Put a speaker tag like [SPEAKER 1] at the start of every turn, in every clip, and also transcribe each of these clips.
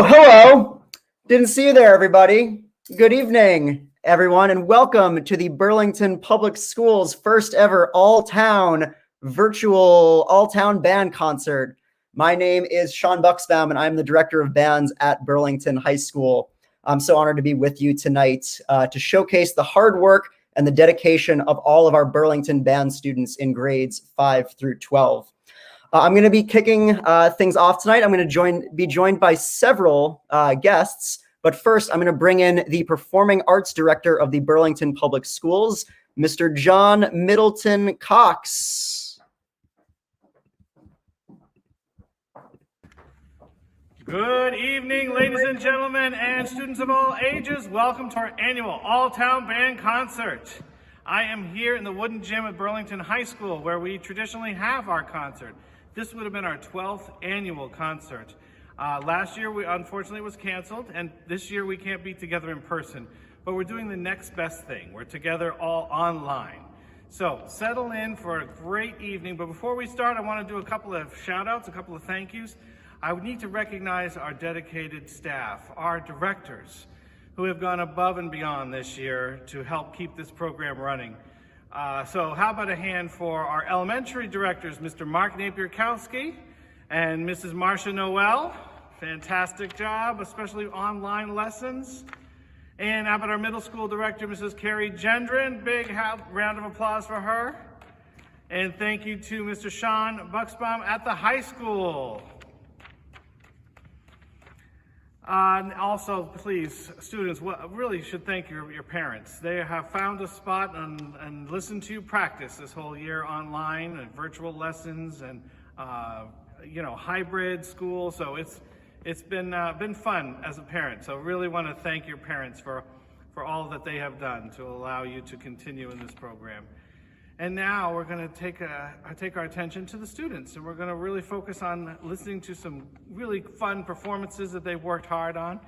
[SPEAKER 1] Hello. Didn't see you there, everybody. Good evening, everyone, and welcome to the Burlington Public Schools' first ever all-town virtual all-town band concert. My name is Sean Buxbaum, and I'm the director of bands at Burlington High School. I'm so honored to be with you tonight to showcase the hard work and the dedication of all of our Burlington band students in grades 5 through 12. I'm going to be kicking things off tonight. I'm going to be joined by several guests, but first I'm going to bring in the Performing Arts Director of the Burlington Public Schools, Mr. John Middleton Cox.
[SPEAKER 2] Good evening, ladies and gentlemen, and students of all ages. Welcome to our annual All-Town Band Concert. I am here in the Wooden Gym at Burlington High School, where we traditionally have our concert. This would have been our 12th annual concert. Last year, unfortunately, was canceled, and this year we can't be together in person, but we're doing the next best thing. We're together all online. So settle in for a great evening, but before we start, I want to do a couple of shout-outs, a couple of thank yous. I would need to recognize our dedicated staff, our directors, who have gone above and beyond this year to help keep this program running. So how about a hand for our elementary directors, Mr. Mark Napier-Kowski and Mrs. Marcia Noel. Fantastic job, especially online lessons. And how about our middle school director, Mrs. Carrie Gendron. Big round of applause for her. And thank you to Mr. Sean Buxbaum at the high school. And also, please, students, really should thank your parents. They have found a spot and listened to you practice this whole year online and virtual lessons and hybrid school. So it's been fun as a parent. So really want to thank your parents for all that they have done to allow you to continue in this program. And now we're going to take our attention to the students, and we're going to really focus on listening to some really fun performances that they've worked hard on.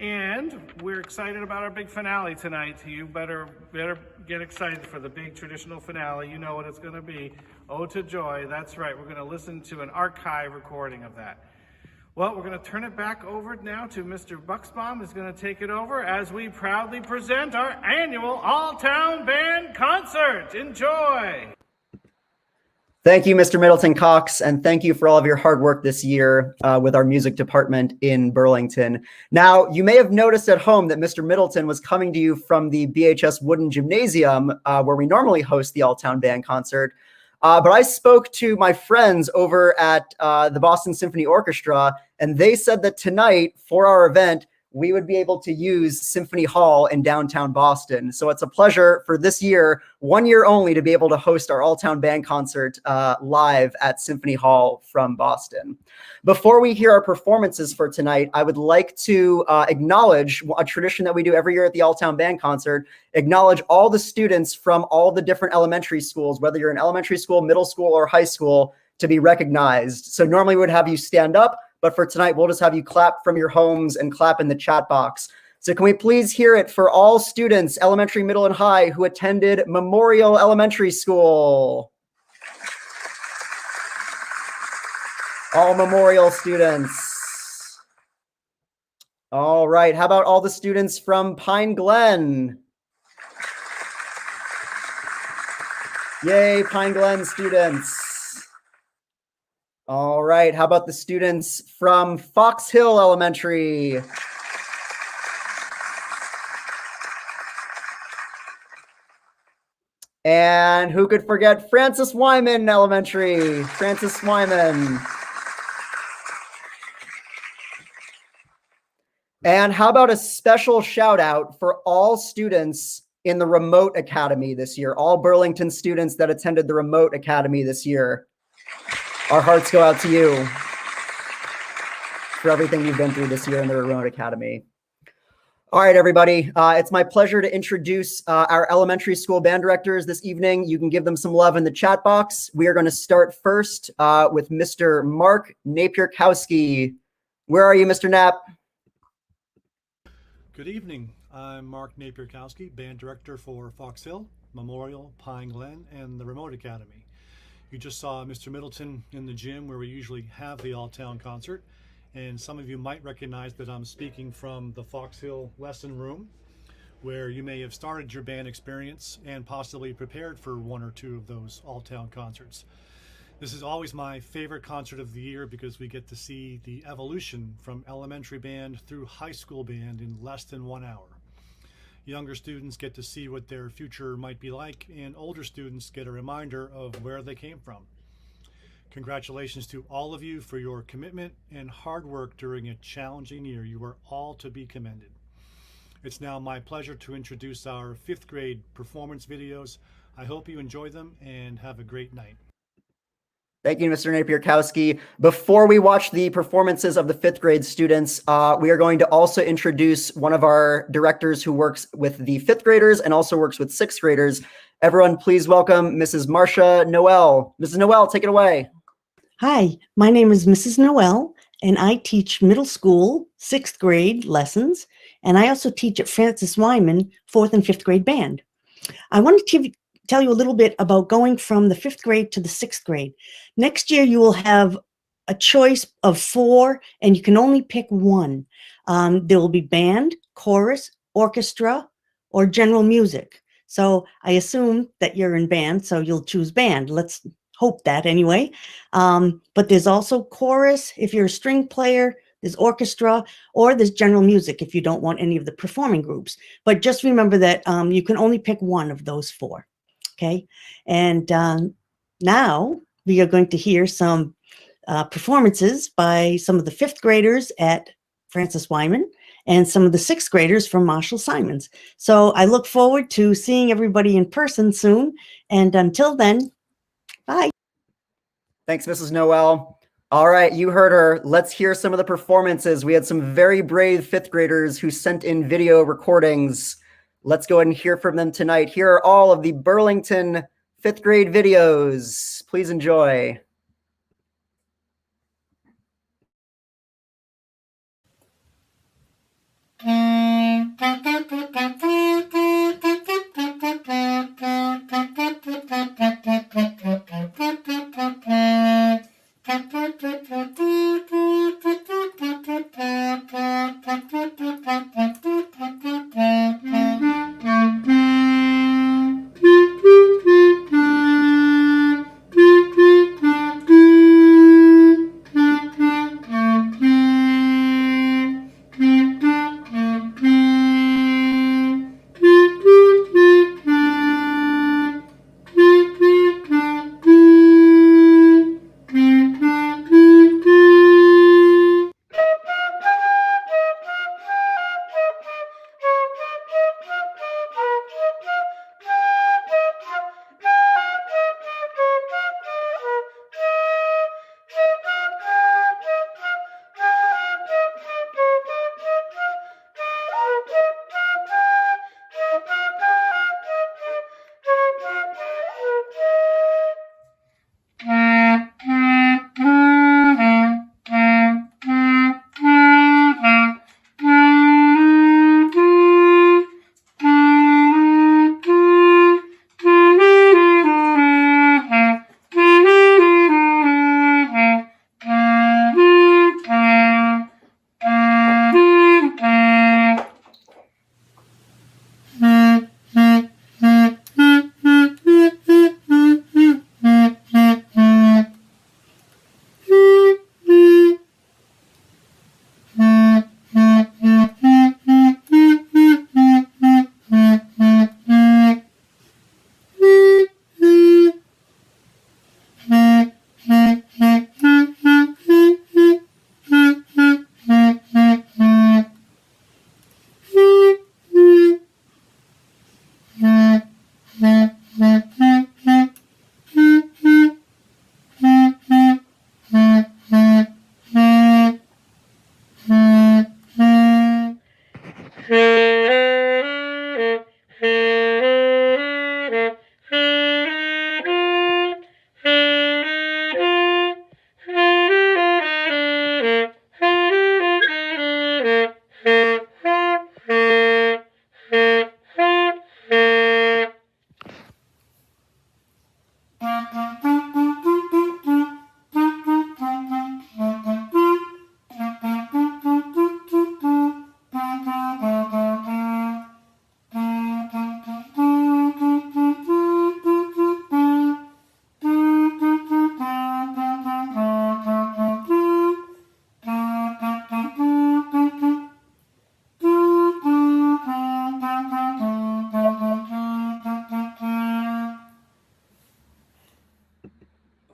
[SPEAKER 2] And we're excited about our big finale tonight. You better get excited for the big traditional finale. You know what it's going to be. Ode to Joy. That's right. We're going to listen to an archive recording of that. Well, we're going to turn it back over now to Mr. Buxbaum, who's going to take it over as we proudly present our annual All-Town Band Concert. Enjoy!
[SPEAKER 1] Thank you, Mr. Middleton Cox, and thank you for all of your hard work this year with our music department in Burlington. Now, you may have noticed at home that Mr. Middleton was coming to you from the BHS Wooden Gymnasium, where we normally host the All-Town Band Concert. But I spoke to my friends over at the Boston Symphony Orchestra, and they said that tonight for our event, we would be able to use Symphony Hall in downtown Boston. So it's a pleasure for this year, 1 year only, to be able to host our all-town band concert live at Symphony Hall from Boston. Before we hear our performances for tonight, I would like to acknowledge a tradition that we do every year at the all-town band concert, acknowledge all the students from all the different elementary schools, whether you're in elementary school, middle school, or high school, to be recognized. So normally we would have you stand up, but for tonight, we'll just have you clap from your homes and clap in the chat box. So can we please hear it for all students, elementary, middle, and high, who attended Memorial Elementary School? All Memorial students. All right, how about all the students from Pine Glen? Yay, Pine Glen students. All right, how about the students from Fox Hill Elementary? And who could forget Francis Wyman Elementary? Francis Wyman. And how about a special shout out for all students in the Remote Academy this year, all Burlington students that attended the Remote Academy this year. Our hearts go out to you for everything you've been through this year in the Remote Academy. All right, everybody. It's my pleasure to introduce our elementary school band directors this evening. You can give them some love in the chat box. We are going to start first with Mr. Mark Napier-Kowski. Where are you, Mr. Knapp?
[SPEAKER 3] Good evening. I'm Mark Napier-Kowski, band director for Fox Hill, Memorial, Pine Glen, and the Remote Academy. You just saw Mr. Middleton in the gym where we usually have the all-town concert, And some of you might recognize that I'm speaking from the Fox Hill lesson room, where you may have started your band experience and possibly prepared for one or two of those all-town concerts. This is always my favorite concert of the year because we get to see the evolution from elementary band through high school band in less than 1 hour. Younger students get to see what their future might be like, and older students get a reminder of where they came from. Congratulations to all of you for your commitment and hard work during a challenging year. You are all to be commended. It's now my pleasure to introduce our 5th grade performance videos. I hope you enjoy them and have a great night.
[SPEAKER 1] Thank you, Mr. Napier-Kowski. Before we watch the performances of the 5th grade students, we are going to also introduce one of our directors who works with the 5th graders and also works with 6th graders. Everyone, please welcome Mrs. Marcia Noel. Mrs. Noel, take it away.
[SPEAKER 4] Hi, my name is Mrs. Noel, and I teach middle school 6th grade lessons, and I also teach at Francis Wyman 4th and 5th grade band. I want to tell you a little bit about going from the 5th grade to the 6th grade. Next year, you will have a choice of 4, and you can only pick one. There will be band, chorus, orchestra, or general music. So I assume that you're in band, so you'll choose band. Let's hope that anyway. But there's also chorus if you're a string player, there's orchestra, or there's general music if you don't want any of the performing groups. But just remember that you can only pick one of those 4. Okay. And now we are going to hear some performances by some of the 5th graders at Francis Wyman and some of the 6th graders from Marshall Simons. So I look forward to seeing everybody in person soon. And until then, bye.
[SPEAKER 1] Thanks, Mrs. Noel. All right, you heard her. Let's hear some of the performances. We had some very brave 5th graders who sent in video recordings. Let's go ahead and hear from them tonight. Here are all of the Burlington 5th grade videos. Please enjoy.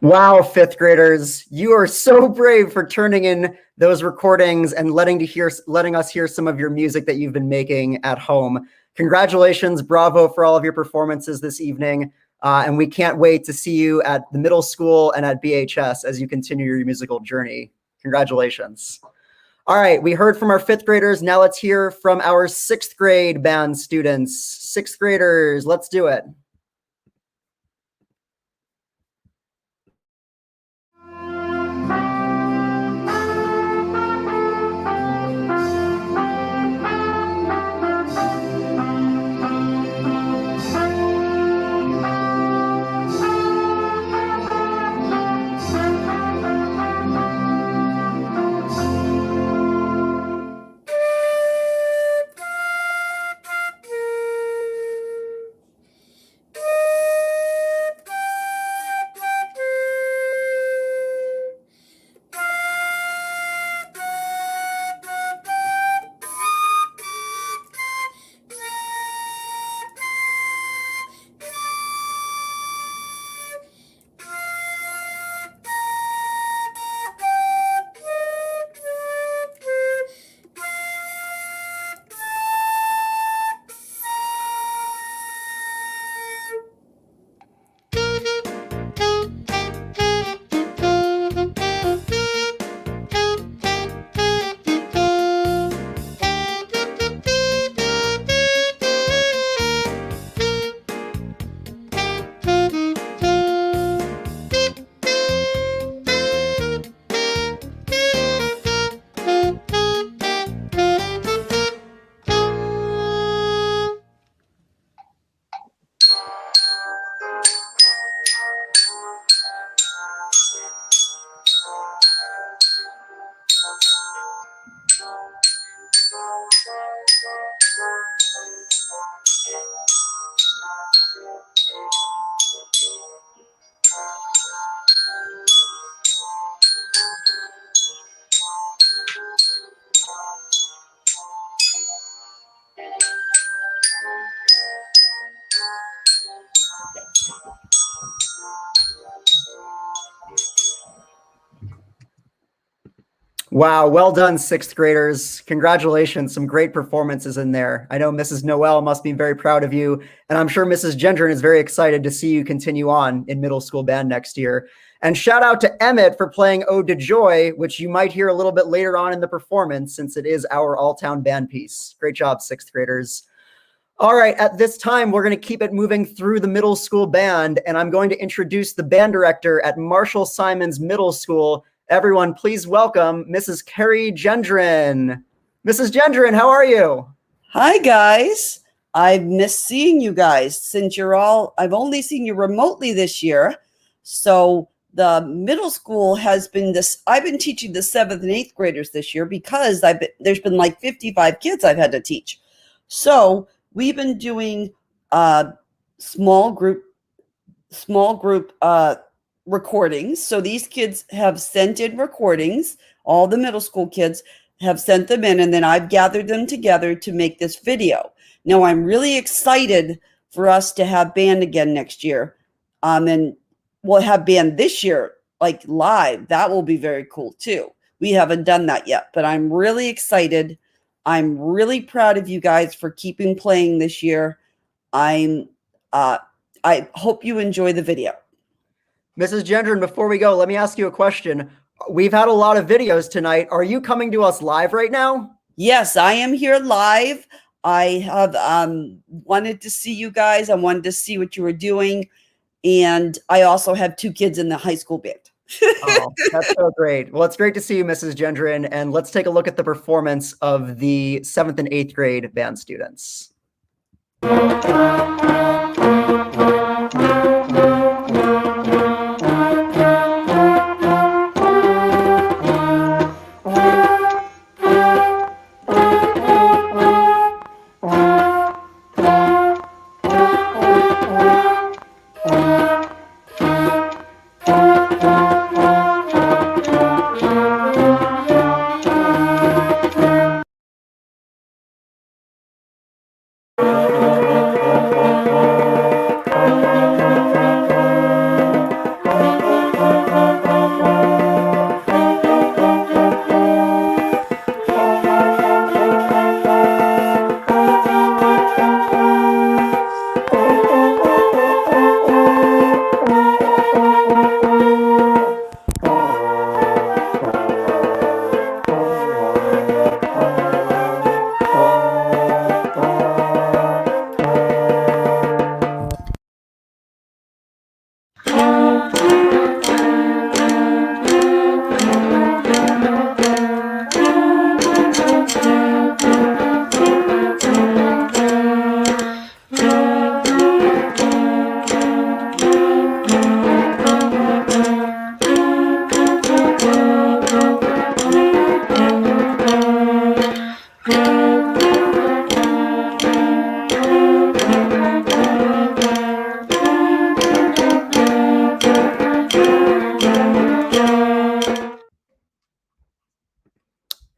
[SPEAKER 1] Wow, fifth graders, you are so brave for turning in those recordings and letting us hear some of your music that you've been making at home. Congratulations, bravo for all of your performances this evening. And we can't wait to see you at the middle school and at BHS as you continue your musical journey. Congratulations. All right, we heard from our fifth graders. Now let's hear from our sixth grade band students. Sixth graders, let's do it. Wow, well done, sixth graders. Congratulations, some great performances in there. I know Mrs. Noel must be very proud of you, and I'm sure Mrs. Gendron is very excited to see you continue on in middle school band next year. And shout out to Emmett for playing Ode to Joy, which you might hear a little bit later on in the performance since it is our all-town band piece. Great job, sixth graders. All right, at this time, we're going to keep it moving through the middle school band, and I'm going to introduce the band director at Marshall Simons Middle School. Everyone, please welcome Mrs. Carrie Gendron. Mrs. Gendron, how are you?
[SPEAKER 5] Hi, guys. I've missed seeing you guys since I've only seen you remotely this year. So the middle school I've been teaching the 7th and 8th graders this year because there's been like 55 kids I've had to teach. So we've been doing small group recordings. So these kids have sent in recordings. All the middle school kids have sent them in, and then I've gathered them together to make this video. Now I'm really excited for us to have band again next year. And we'll have band this year, like live. That will be very cool too. We haven't done that yet, but I'm really excited. I'm really proud of you guys for keeping playing this year. I hope you enjoy the video.
[SPEAKER 1] Mrs. Gendron, before we go, let me ask you a question. We've had a lot of videos tonight. Are you coming to us live right now?
[SPEAKER 5] Yes, I am here live. I have wanted to see you guys. I wanted to see what you were doing. And I also have 2 kids in the high school band.
[SPEAKER 1] Oh, that's so great. Well, it's great to see you, Mrs. Gendron. And let's take a look at the performance of the 7th and 8th grade band students.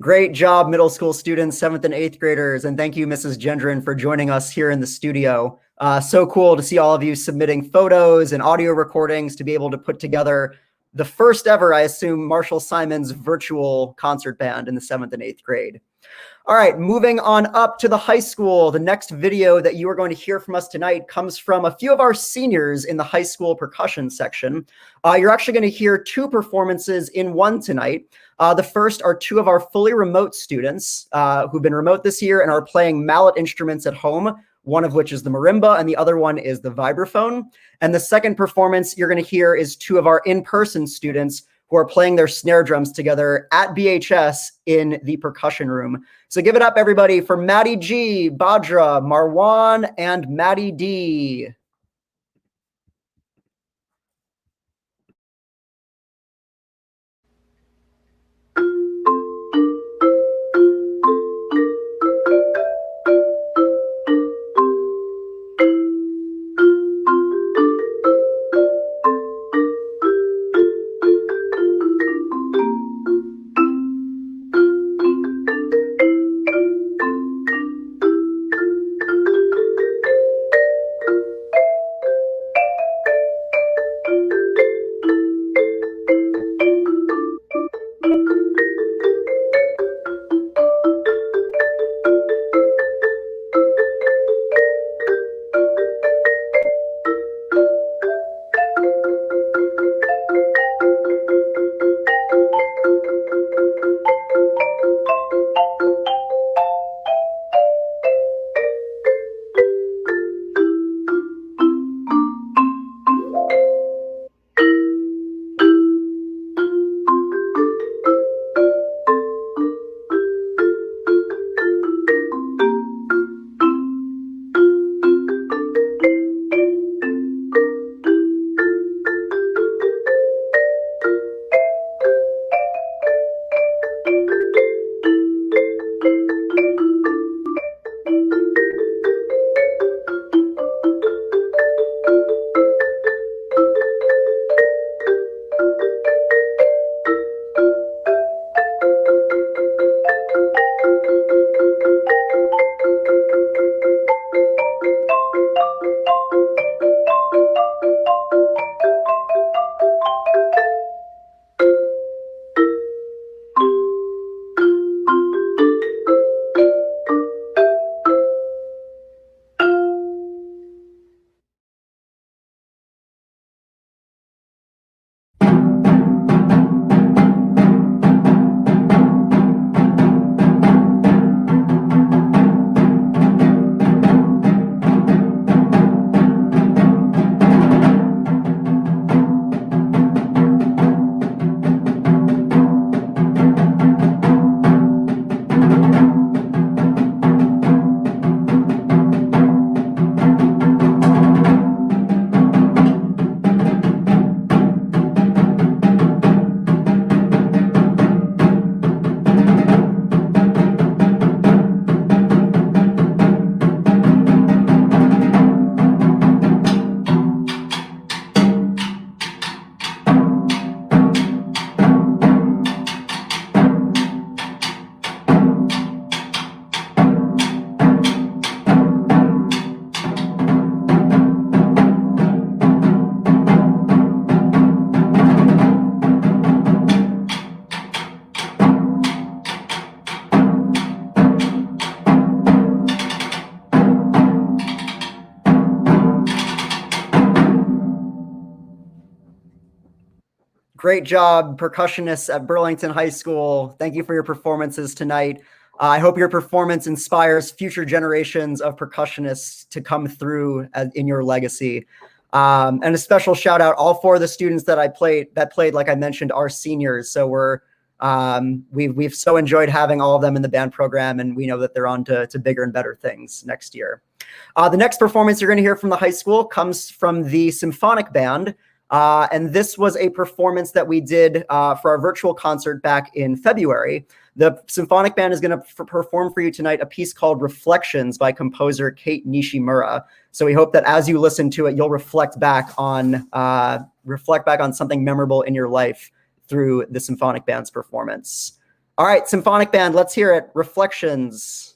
[SPEAKER 1] Great job, middle school students, 7th and 8th graders. And thank you, Mrs. Gendron, for joining us here in the studio. So cool to see all of you submitting photos and audio recordings to be able to put together the first ever, I assume, Marshall Simon's virtual concert band in the 7th and 8th grade. All right, moving on up to the high school. The next video that you are going to hear from us tonight comes from a few of our seniors in the high school percussion section. You're actually going to hear 2 performances in one tonight. The first are 2 of our fully remote students who've been remote this year and are playing mallet instruments at home, one of which is the marimba and the other one is the vibraphone. And the second performance you're going to hear is 2 of our in-person students who are playing their snare drums together at BHS in the percussion room. So give it up, everybody, for Maddie G, Badra, Marwan, and Maddie D. Great job, percussionists at Burlington High School. Thank you for your performances tonight. I hope your performance inspires future generations of percussionists to come through in your legacy. And a special shout out, all four of the students that played, like I mentioned, are seniors. So we've so enjoyed having all of them in the band program, and we know that they're on to bigger and better things next year. The next performance you're going to hear from the high school comes from the symphonic band. And this was a performance that we did for our virtual concert back in February. The symphonic band is going to perform for you tonight a piece called Reflections by composer Kate Nishimura. So we hope that as you listen to it, you'll reflect back on something memorable in your life through the symphonic band's performance. All right, symphonic band, let's hear it. Reflections.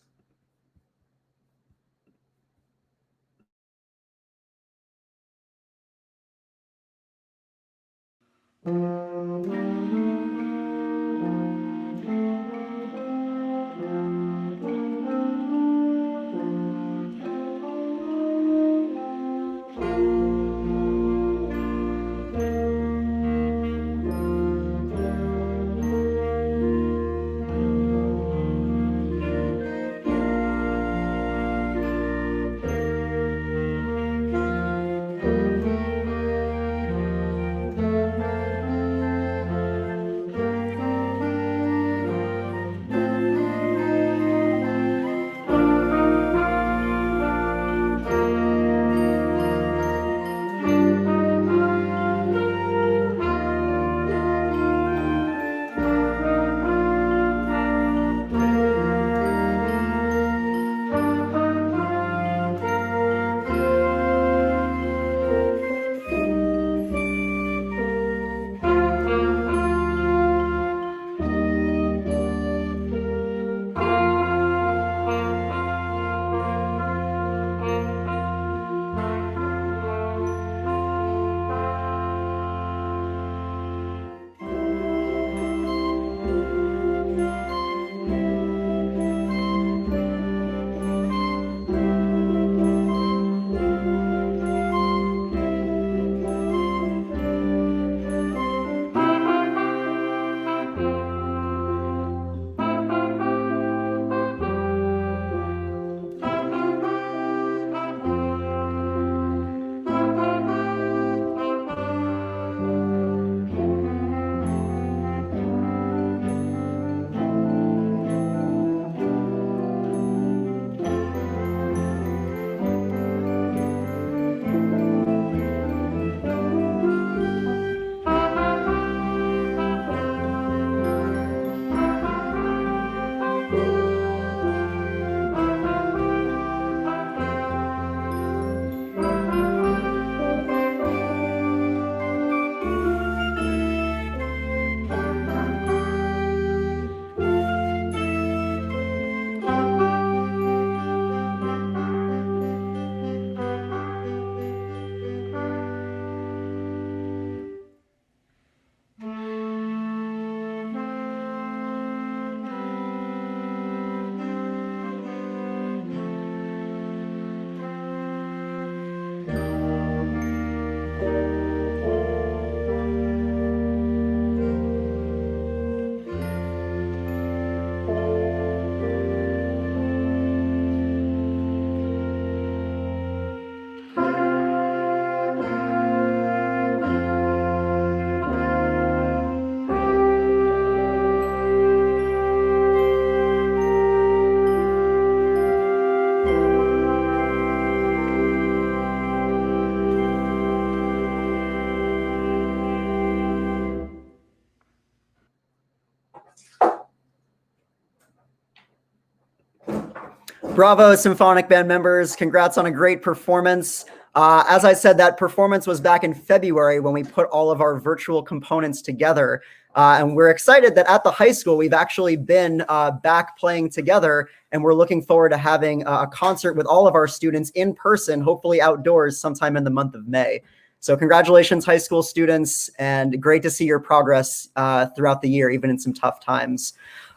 [SPEAKER 1] Bravo, symphonic band members. Congrats on a great performance. As I said, that performance was back in February when we put all of our virtual components together. And we're excited that at the high school, we've actually been back playing together, and we're looking forward to having a concert with all of our students in person, hopefully outdoors sometime in the month of May. So congratulations, high school students, and great to see your progress throughout the year, even in some tough times.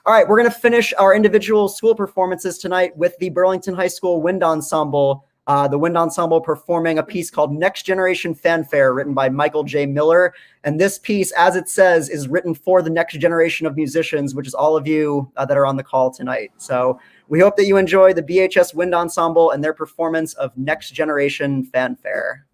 [SPEAKER 1] All right, we're going to finish our individual school performances tonight with the Burlington High School Wind Ensemble. The Wind Ensemble performing a piece called Next Generation Fanfare, written by Michael J. Miller. And this piece, as it says, is written for the next generation of musicians, which is all of you that are on the call tonight. So we hope that you enjoy the BHS Wind Ensemble and their performance of Next Generation Fanfare.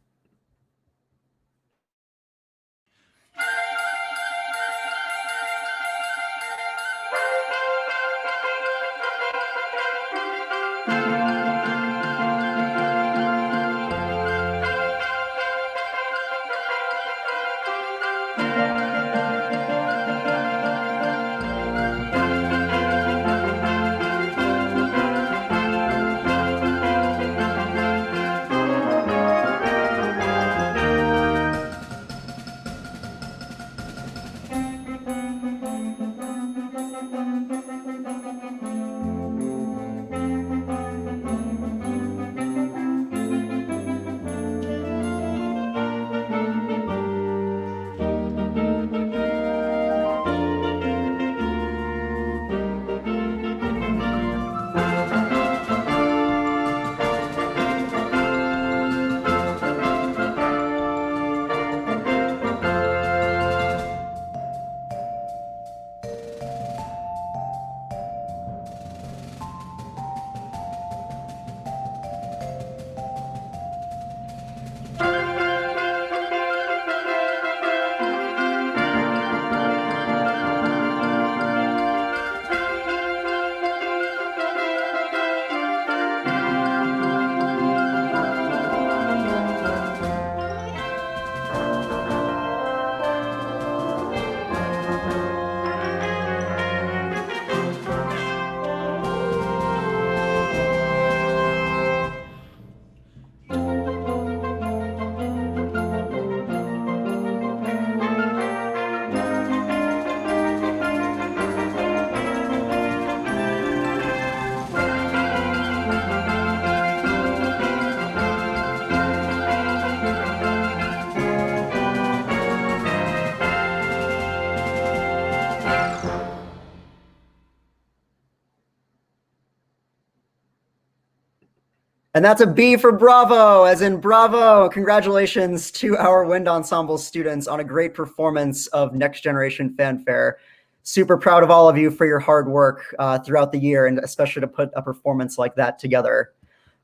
[SPEAKER 1] And that's a B for bravo, as in bravo. Congratulations to our wind ensemble students on a great performance of Next Generation Fanfare. Super proud of all of you for your hard work throughout the year, and especially to put a performance like that together.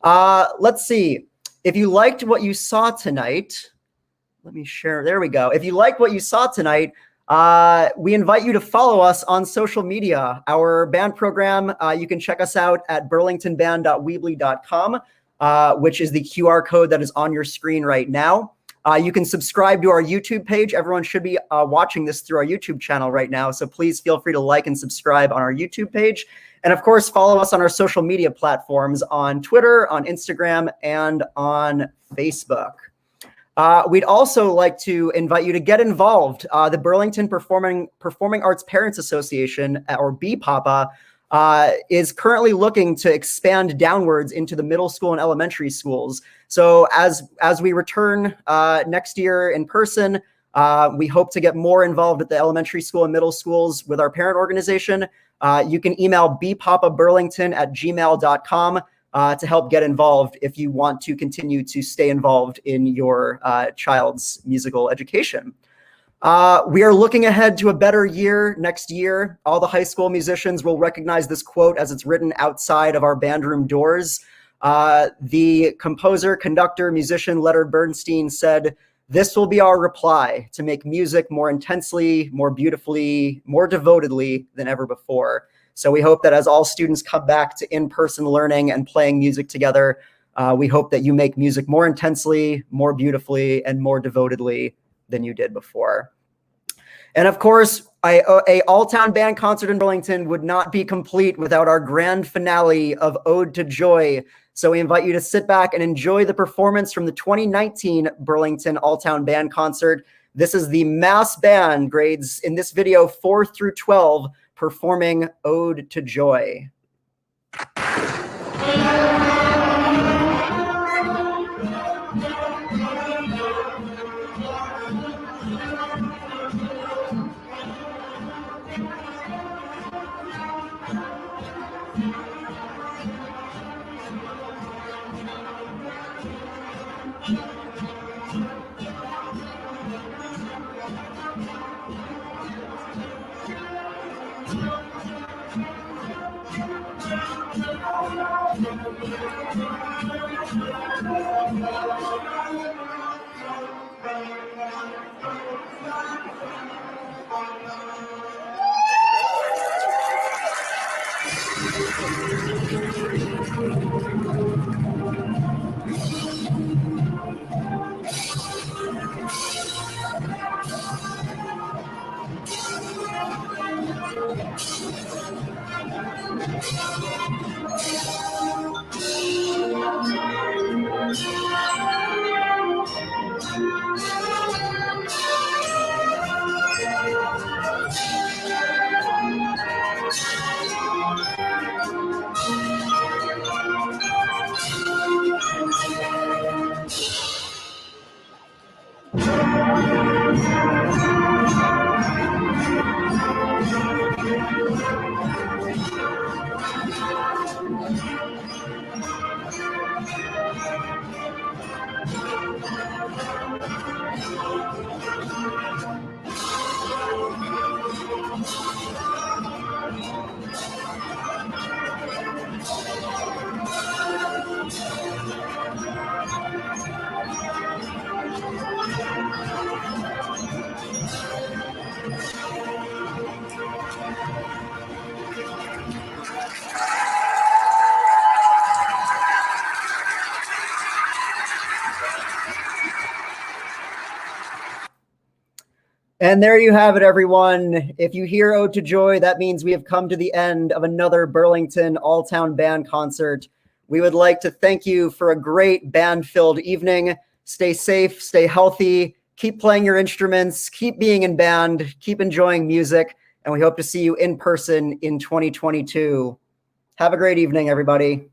[SPEAKER 1] Let's see. If you liked what you saw tonight, let me share. There we go. If you liked what you saw tonight, we invite you to follow us on social media. Our band program, you can check us out at burlingtonband.weebly.com, which is the QR code that is on your screen right now. You can subscribe to our YouTube page. Everyone should be watching this through our YouTube channel right now, so please feel free to like and subscribe on our YouTube page. And of course, follow us on our social media platforms on Twitter, on Instagram, and on Facebook. We'd also like to invite you to get involved. The Burlington Performing Arts Parents Association, or BPAPA, is currently looking to expand downwards into the middle school and elementary schools. So as we return next year in person, we hope to get more involved at the elementary school and middle schools with our parent organization. You can email bpapaburlington@gmail.com to help get involved if you want to continue to stay involved in your child's musical education. We are looking ahead to a better year next year. All the high school musicians will recognize this quote as it's written outside of our band room doors. The composer, conductor, musician Leonard Bernstein said, "This will be our reply to make music more intensely, more beautifully, more devotedly than ever before." So we hope that as all students come back to in-person learning and playing music together, we hope that you make music more intensely, more beautifully, and more devotedly than you did before. And of course, a all-town band concert in Burlington would not be complete without our grand finale of Ode to Joy. So we invite you to sit back and enjoy the performance from the 2019 Burlington All-Town Band Concert. This is the mass band, grades in this video 4 through 12, performing Ode to Joy. And there you have it, everyone. If you hear Ode to Joy, that means we have come to the end of another Burlington All-Town Band concert. We would like to thank you for a great band-filled evening. Stay safe, stay healthy, keep playing your instruments, keep being in band, keep enjoying music, and we hope to see you in person in 2022. Have a great evening, everybody.